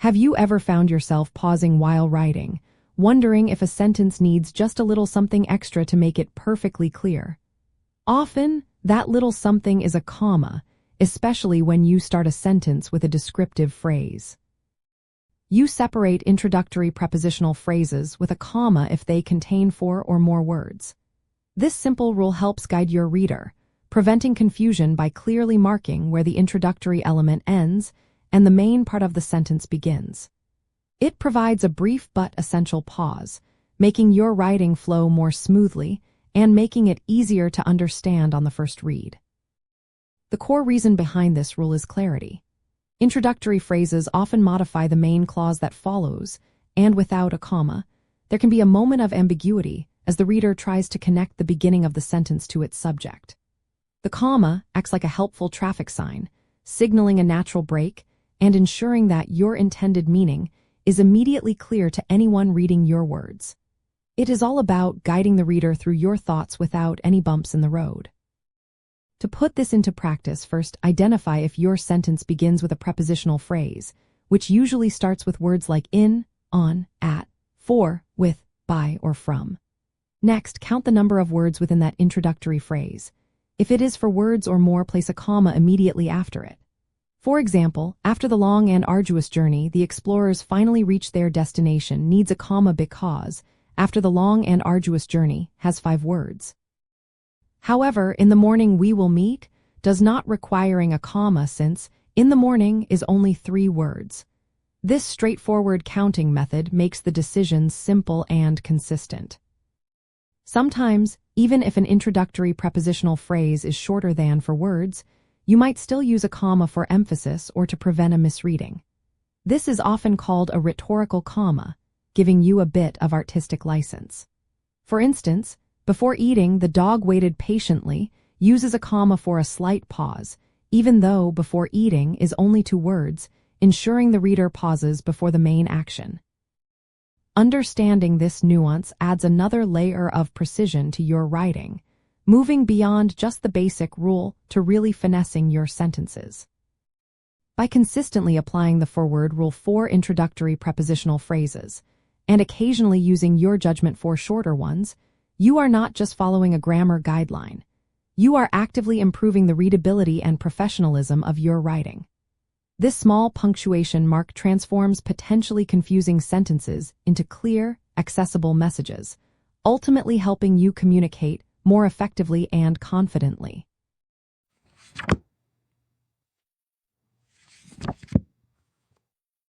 Have you ever found yourself pausing while writing, wondering if a sentence needs just a little something extra to make it perfectly clear? Often, that little something is a comma, especially when you start a sentence with a descriptive phrase. You separate introductory prepositional phrases with a comma if they contain 4 or more words. This simple rule helps guide your reader, preventing confusion by clearly marking where the introductory element ends and the main part of the sentence begins. It provides a brief but essential pause, making your writing flow more smoothly and making it easier to understand on the first read. The core reason behind this rule is clarity. Introductory phrases often modify the main clause that follows, and without a comma, there can be a moment of ambiguity as the reader tries to connect the beginning of the sentence to its subject. The comma acts like a helpful traffic sign, signaling a natural break and ensuring that your intended meaning is immediately clear to anyone reading your words. It is all about guiding the reader through your thoughts without any bumps in the road. To put this into practice, first identify if your sentence begins with a prepositional phrase, which usually starts with words like in, on, at, for, with, by, or from. Next, count the number of words within that introductory phrase. If it is for words or more, place a comma immediately after it. For example, after the long and arduous journey, the explorers finally reach their destination needs a comma because after the long and arduous journey has 5 words. However, in the morning we will meet does not requiring a comma since in the morning is only 3 words. This straightforward counting method makes the decisions simple and consistent. Sometimes, even if an introductory prepositional phrase is shorter than for words, you might still use a comma for emphasis or to prevent a misreading. This is often called a rhetorical comma, giving you a bit of artistic license. For instance, before eating, the dog waited patiently uses a comma for a slight pause, even though before eating is only 2 words, ensuring the reader pauses before the main action. Understanding this nuance adds another layer of precision to your writing, moving beyond just the basic rule to really finessing your sentences. By consistently applying the forward rule for introductory prepositional phrases, and occasionally using your judgment for shorter ones, you are not just following a grammar guideline. You are actively improving the readability and professionalism of your writing. This small punctuation mark transforms potentially confusing sentences into clear, accessible messages, ultimately helping you communicate more effectively and confidently.